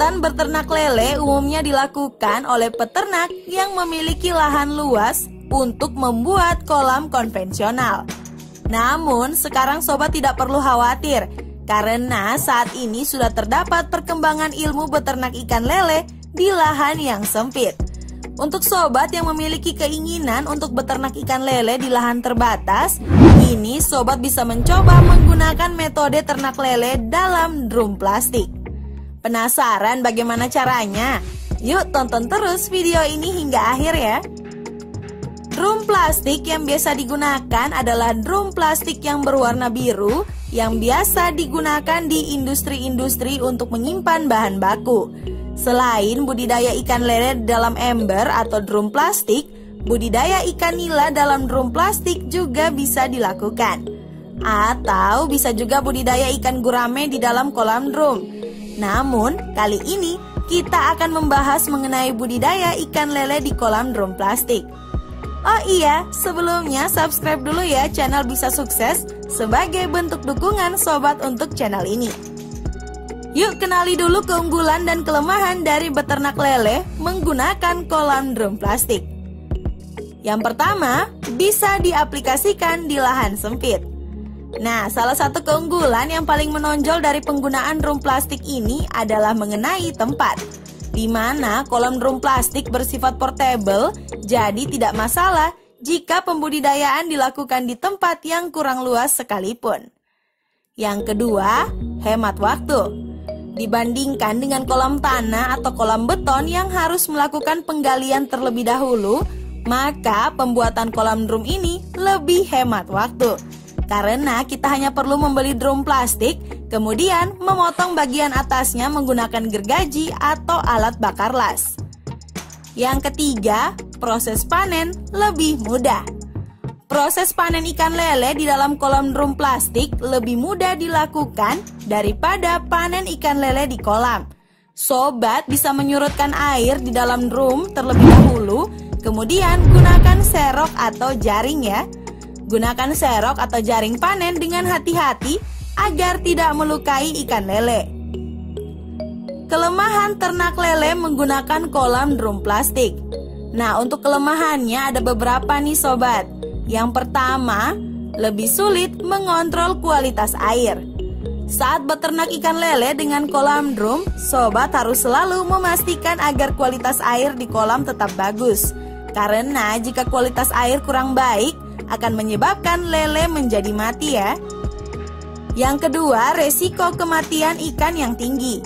Kegiatan beternak lele umumnya dilakukan oleh peternak yang memiliki lahan luas untuk membuat kolam konvensional. Namun, sekarang sobat tidak perlu khawatir, karena saat ini sudah terdapat perkembangan ilmu beternak ikan lele di lahan yang sempit. Untuk sobat yang memiliki keinginan untuk beternak ikan lele di lahan terbatas, kini sobat bisa mencoba menggunakan metode ternak lele dalam drum plastik. Penasaran bagaimana caranya? Yuk tonton terus video ini hingga akhir ya. Drum plastik yang biasa digunakan adalah drum plastik yang berwarna biru yang biasa digunakan di industri-industri untuk menyimpan bahan baku. Selain budidaya ikan lele dalam ember atau drum plastik, budidaya ikan nila dalam drum plastik juga bisa dilakukan. Atau bisa juga budidaya ikan gurame di dalam kolam drum. Namun, kali ini kita akan membahas mengenai budidaya ikan lele di kolam drum plastik. Oh iya, sebelumnya subscribe dulu ya channel Bisa Sukses sebagai bentuk dukungan sobat untuk channel ini. Yuk kenali dulu keunggulan dan kelemahan dari beternak lele menggunakan kolam drum plastik. Yang pertama, bisa diaplikasikan di lahan sempit. Nah, salah satu keunggulan yang paling menonjol dari penggunaan drum plastik ini adalah mengenai tempat, di mana kolam drum plastik bersifat portable, jadi tidak masalah jika pembudidayaan dilakukan di tempat yang kurang luas sekalipun. Yang kedua, hemat waktu. Dibandingkan dengan kolam tanah atau kolam beton yang harus melakukan penggalian terlebih dahulu, maka pembuatan kolam drum ini lebih hemat waktu. Karena kita hanya perlu membeli drum plastik, kemudian memotong bagian atasnya menggunakan gergaji atau alat bakar las. Yang ketiga, proses panen lebih mudah. Proses panen ikan lele di dalam kolam drum plastik lebih mudah dilakukan daripada panen ikan lele di kolam. Sobat bisa menyurutkan air di dalam drum terlebih dahulu, kemudian gunakan serok atau jaring ya. Gunakan serok atau jaring panen dengan hati-hati agar tidak melukai ikan lele. Kelemahan ternak lele menggunakan kolam drum plastik. Nah, untuk kelemahannya ada beberapa nih sobat. Yang pertama, lebih sulit mengontrol kualitas air. Saat beternak ikan lele dengan kolam drum, sobat harus selalu memastikan agar kualitas air di kolam tetap bagus. Karena jika kualitas air kurang baik, akan menyebabkan lele menjadi mati ya. Yang kedua, resiko kematian ikan yang tinggi.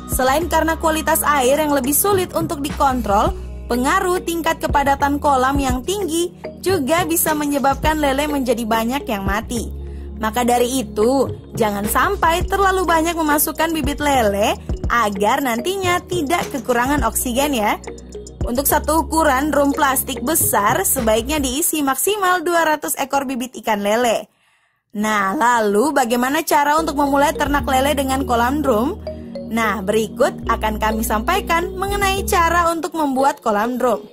Selain karena kualitas air yang lebih sulit untuk dikontrol, pengaruh tingkat kepadatan kolam yang tinggi juga bisa menyebabkan lele menjadi banyak yang mati. Maka dari itu, jangan sampai terlalu banyak memasukkan bibit lele agar nantinya tidak kekurangan oksigen ya. Untuk satu ukuran drum plastik besar sebaiknya diisi maksimal 200 ekor bibit ikan lele. Nah, lalu bagaimana cara untuk memulai ternak lele dengan kolam drum? Nah, berikut akan kami sampaikan mengenai cara untuk membuat kolam drum.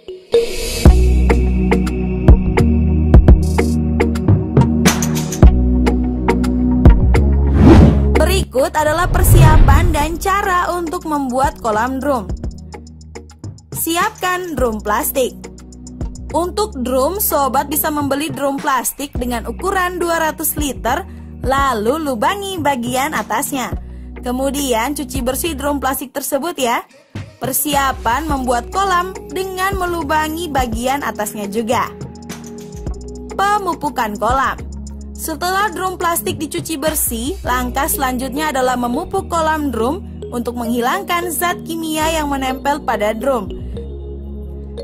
Berikut adalah persiapan dan cara untuk membuat kolam drum. Siapkan drum plastik. Untuk drum, sobat bisa membeli drum plastik dengan ukuran 200 liter, lalu lubangi bagian atasnya. Kemudian cuci bersih drum plastik tersebut ya. Persiapan membuat kolam dengan melubangi bagian atasnya juga. Pemupukan kolam. Setelah drum plastik dicuci bersih, langkah selanjutnya adalah memupuk kolam drum untuk menghilangkan zat kimia yang menempel pada drum.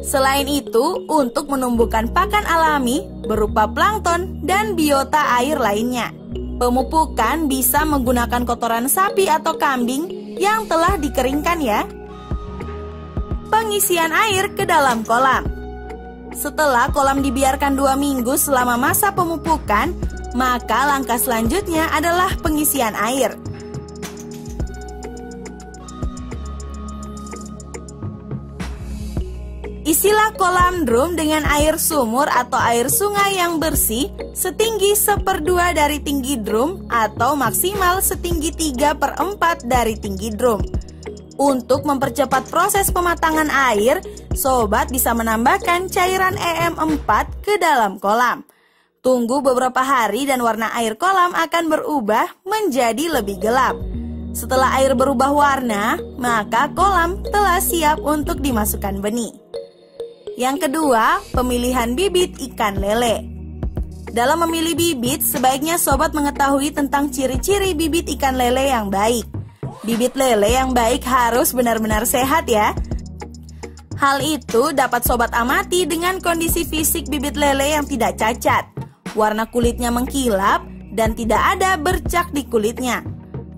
Selain itu, untuk menumbuhkan pakan alami berupa plankton dan biota air lainnya. Pemupukan bisa menggunakan kotoran sapi atau kambing yang telah dikeringkan ya. Pengisian air ke dalam kolam. Setelah kolam dibiarkan 2 minggu selama masa pemupukan, maka langkah selanjutnya adalah pengisian air. Isilah kolam drum dengan air sumur atau air sungai yang bersih setinggi 1/2 dari tinggi drum atau maksimal setinggi 3/4 dari tinggi drum. Untuk mempercepat proses pematangan air, sobat bisa menambahkan cairan EM4 ke dalam kolam. Tunggu beberapa hari dan warna air kolam akan berubah menjadi lebih gelap. Setelah air berubah warna, maka kolam telah siap untuk dimasukkan benih. Yang kedua, pemilihan bibit ikan lele. Dalam memilih bibit, sebaiknya sobat mengetahui tentang ciri-ciri bibit ikan lele yang baik. Bibit lele yang baik harus benar-benar sehat ya. Hal itu dapat sobat amati dengan kondisi fisik bibit lele yang tidak cacat, warna kulitnya mengkilap, dan tidak ada bercak di kulitnya.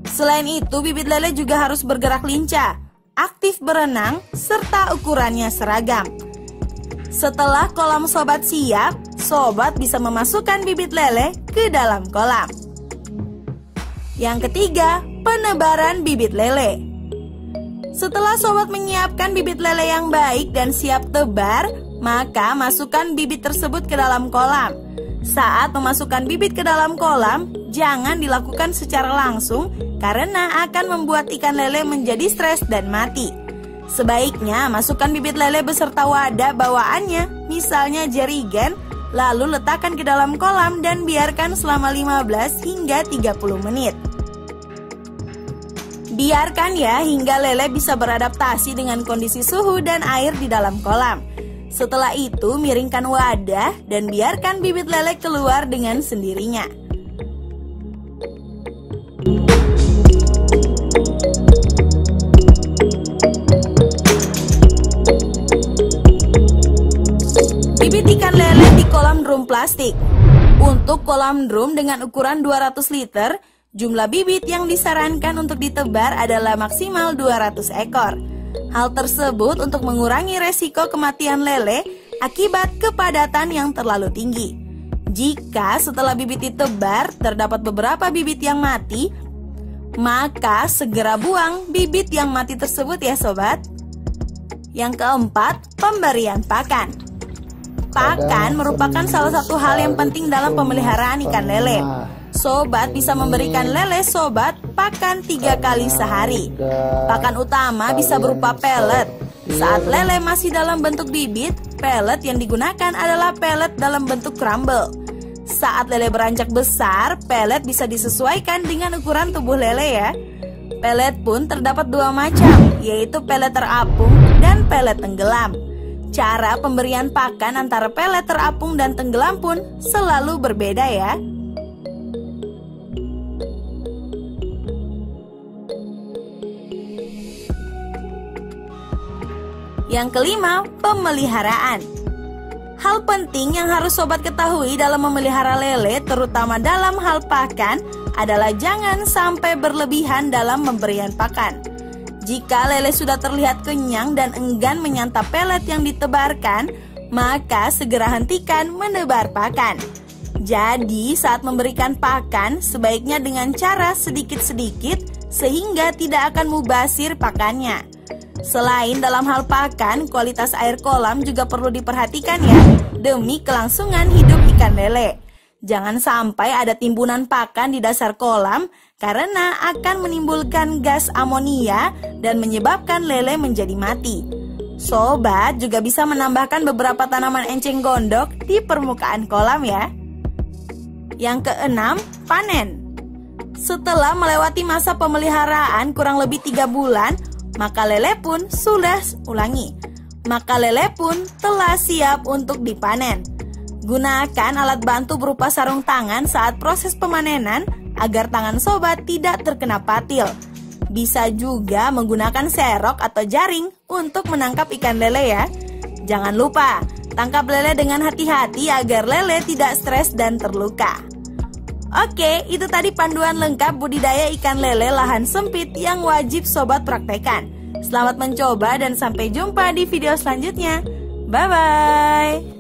Selain itu, bibit lele juga harus bergerak lincah, aktif berenang, serta ukurannya seragam. Setelah kolam sobat siap, sobat bisa memasukkan bibit lele ke dalam kolam. Yang ketiga, penebaran bibit lele. Setelah sobat menyiapkan bibit lele yang baik dan siap tebar, maka masukkan bibit tersebut ke dalam kolam. Saat memasukkan bibit ke dalam kolam, jangan dilakukan secara langsung karena akan membuat ikan lele menjadi stres dan mati. Sebaiknya masukkan bibit lele beserta wadah bawaannya, misalnya jerigen, lalu letakkan ke dalam kolam dan biarkan selama 15 hingga 30 menit. Biarkan ya hingga lele bisa beradaptasi dengan kondisi suhu dan air di dalam kolam. Setelah itu, miringkan wadah dan biarkan bibit lele keluar dengan sendirinya. Bibit ikan lele di kolam drum plastik. Untuk kolam drum dengan ukuran 200 liter, jumlah bibit yang disarankan untuk ditebar adalah maksimal 200 ekor. Hal tersebut untuk mengurangi resiko kematian lele akibat kepadatan yang terlalu tinggi. Jika setelah bibit ditebar terdapat beberapa bibit yang mati, maka segera buang bibit yang mati tersebut ya sobat. Yang keempat, pemberian pakan. Pakan merupakan salah satu hal yang penting dalam pemeliharaan ikan lele. Sobat bisa memberikan lele sobat pakan 3 kali sehari. Pakan utama bisa berupa pelet. Saat lele masih dalam bentuk bibit, pelet yang digunakan adalah pelet dalam bentuk crumble. Saat lele beranjak besar, pelet bisa disesuaikan dengan ukuran tubuh lele ya. Pelet pun terdapat 2 macam, yaitu pelet terapung dan pelet tenggelam. Cara pemberian pakan antara pelet terapung dan tenggelam pun selalu berbeda ya. Yang kelima, pemeliharaan. Hal penting yang harus sobat ketahui dalam memelihara lele, terutama dalam hal pakan, adalah jangan sampai berlebihan dalam pemberian pakan. Jika lele sudah terlihat kenyang dan enggan menyantap pelet yang ditebarkan, maka segera hentikan menebar pakan. Jadi saat memberikan pakan, sebaiknya dengan cara sedikit-sedikit sehingga tidak akan mubazir pakannya. Selain dalam hal pakan, kualitas air kolam juga perlu diperhatikan ya, demi kelangsungan hidup ikan lele. Jangan sampai ada timbunan pakan di dasar kolam karena akan menimbulkan gas amonia dan menyebabkan lele menjadi mati. Sobat juga bisa menambahkan beberapa tanaman enceng gondok di permukaan kolam ya. Yang keenam, panen. Setelah melewati masa pemeliharaan kurang lebih 3 bulan, maka lele pun telah siap untuk dipanen. Gunakan alat bantu berupa sarung tangan saat proses pemanenan agar tangan sobat tidak terkena patil. Bisa juga menggunakan serok atau jaring untuk menangkap ikan lele ya. Jangan lupa, tangkap lele dengan hati-hati agar lele tidak stres dan terluka. Oke, itu tadi panduan lengkap budidaya ikan lele lahan sempit yang wajib sobat praktekkan. Selamat mencoba dan sampai jumpa di video selanjutnya. Bye-bye.